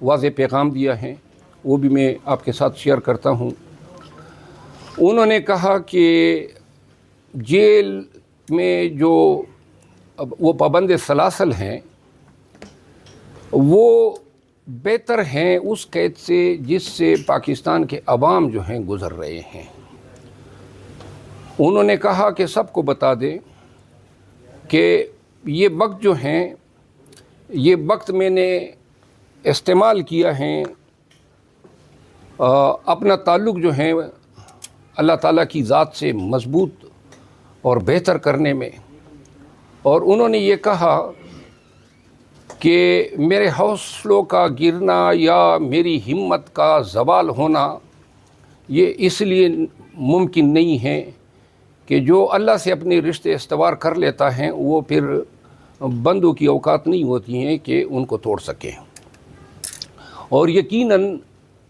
واضح پیغام دیا ہے، وہ بھی میں آپ کے ساتھ شیئر کرتا ہوں۔ انہوں نے کہا کہ جیل میں جو وہ پابند سلاسل ہیں وہ بہتر ہیں اس قید سے جس سے پاکستان کے عوام جو ہیں گزر رہے ہیں۔ انہوں نے کہا کہ سب کو بتا دیں کہ یہ وقت جو ہیں، یہ وقت میں نے استعمال کیا ہے اپنا تعلق جو ہے اللہ تعالیٰ کی ذات سے مضبوط اور بہتر کرنے میں، اور انہوں نے یہ کہا کہ میرے حوصلوں کا گرنا یا میری ہمت کا زوال ہونا یہ اس لیے ممکن نہیں ہے کہ جو اللہ سے اپنے رشتے استوار کر لیتا ہے وہ پھر بندوں کی اوقات نہیں ہوتی ہیں کہ ان کو توڑ سکیں، اور یقیناً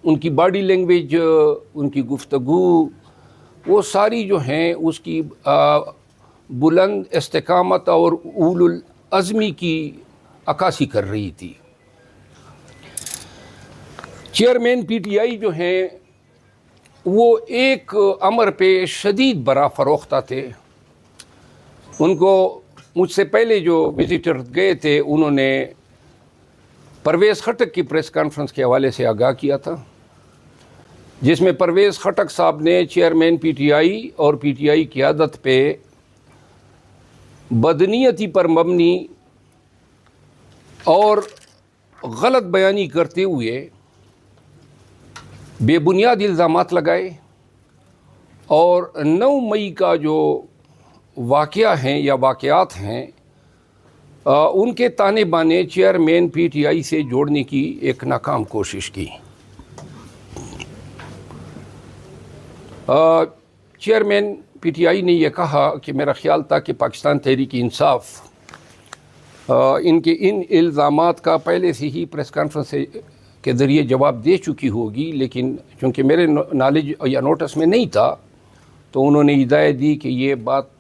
ان کی باڈی لینگویج، ان کی گفتگو، وہ ساری جو ہیں اس کی بلند استقامت اور اول العزمی کی عکاسی کر رہی تھی۔ چیئرمین پی ٹی آئی جو ہیں وہ ایک امر پہ شدید برا فروختہ تھے۔ ان کو مجھ سے پہلے جو وزٹر گئے تھے انہوں نے پرویز خٹک کی پریس کانفرنس کے حوالے سے آگاہ کیا تھا، جس میں پرویز خٹک صاحب نے چیئرمین پی ٹی آئی اور پی ٹی آئی قیادت پہ بدنیتی پر مبنی اور غلط بیانی کرتے ہوئے بے بنیاد الزامات لگائے، اور 9 مئی کا جو واقعہ ہیں یا واقعات ہیں ان کے تانے بانے چیئرمین پی ٹی آئی سے جوڑنے کی ایک ناکام کوشش کی۔ چیئرمین پی ٹی آئی نے یہ کہا کہ میرا خیال تھا کہ پاکستان تحریک انصاف ان کے ان الزامات کا پہلے سے ہی پریس کانفرنس کے ذریعے جواب دے چکی ہوگی، لیکن چونکہ میرے نالج یا نوٹس میں نہیں تھا تو انہوں نے ہدایت دی کہ یہ بات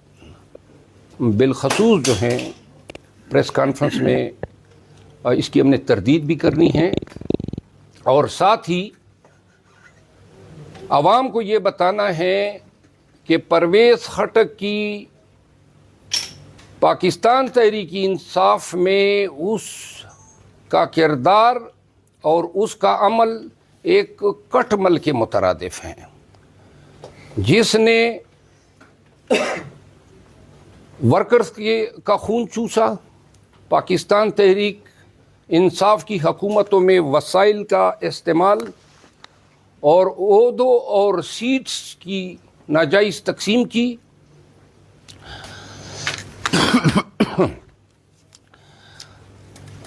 بالخصوص جو ہیں پریس کانفرنس میں اس کی ہم نے تردید بھی کرنی ہے، اور ساتھ ہی عوام کو یہ بتانا ہے کہ پرویز خٹک کی پاکستان تحریک انصاف میں اس کا کردار اور اس کا عمل ایک کٹ مل کے مترادف ہیں، جس نے ورکرز کا خون چوسا، پاکستان تحریک انصاف کی حکومتوں میں وسائل کا استعمال اور عہدوں اور سیٹس کی ناجائز تقسیم کی،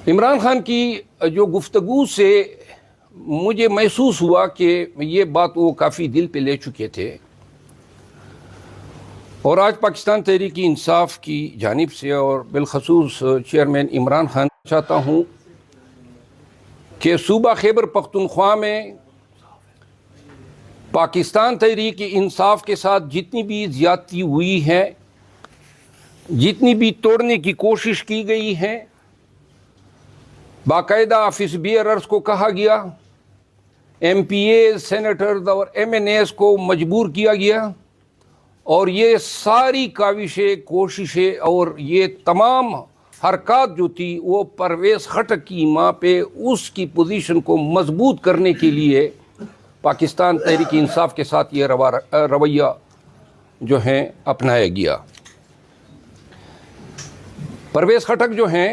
عمران خان کی جو گفتگو سے مجھے محسوس ہوا کہ یہ بات وہ کافی دل پہ لے چکے تھے، اور آج پاکستان تحریک انصاف کی جانب سے اور بالخصوص چیئرمین عمران خان چاہتا ہوں کہ صوبہ خیبر پختونخوا میں پاکستان تحریک انصاف کے ساتھ جتنی بھی زیادتی ہوئی ہے، جتنی بھی توڑنے کی کوشش کی گئی ہے، باقاعدہ آفس بیئررز کو کہا گیا، ایم پی اے، سینیٹرز اور ایم این ایز کو مجبور کیا گیا، اور یہ ساری کاوشیں، کوششیں اور یہ تمام حرکات جو تھی وہ پرویز خٹک کی ماں پہ اس کی پوزیشن کو مضبوط کرنے کے لیے پاکستان تحریک انصاف کے ساتھ یہ رویہ جو ہیں اپنایا گیا۔ پرویز خٹک جو ہیں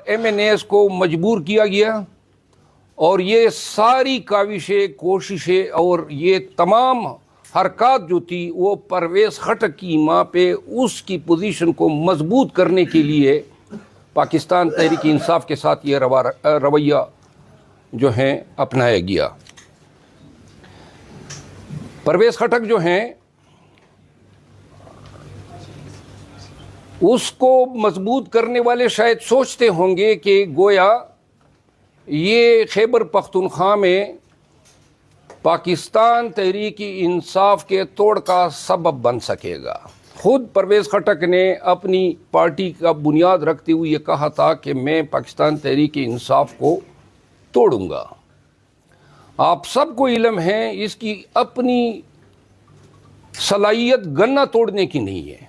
ایم این ایز کو مجبور کیا گیا، اور یہ ساری کاوشیں، کوششیں اور یہ تمام حرکات جو تھی وہ پرویز خٹک کی ماں پہ اس کی پوزیشن کو مضبوط کرنے کے لیے پاکستان تحریک انصاف کے ساتھ یہ رویہ جو ہیں اپنایا گیا۔ پرویز خٹک جو ہیں اس کو مضبوط کرنے والے شاید سوچتے ہوں گے کہ گویا یہ خیبر پختونخوا میں پاکستان تحریک انصاف کے توڑ کا سبب بن سکے گا۔ خود پرویز خٹک نے اپنی پارٹی کا بنیاد رکھتے ہوئے یہ کہا تھا کہ میں پاکستان تحریک انصاف کو توڑوں گا. آپ سب کو علم ہے اس کی اپنی صلاحیت گنا توڑنے کی نہیں ہے.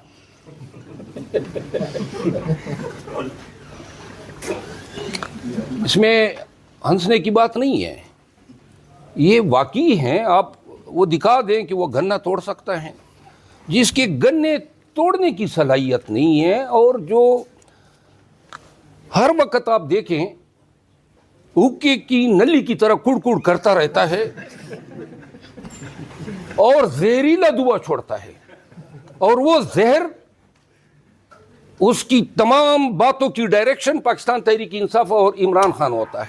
اس میں ہنسنے کی بات نہیں ہے، یہ واقعی ہیں. آپ وہ دکھا دیں کہ وہ گنا توڑ سکتا ہے جس کے گنے توڑنے کی صلاحیت نہیں ہے، اور جو ہر وقت آپ دیکھیں حقے کی نلی کی طرح کڑ کڑ کرتا رہتا ہے اور زہریلا دعا چھوڑتا ہے، اور وہ زہر اس کی تمام باتوں کی ڈائریکشن پاکستان تحریک انصاف اور عمران خان ہوتا ہے.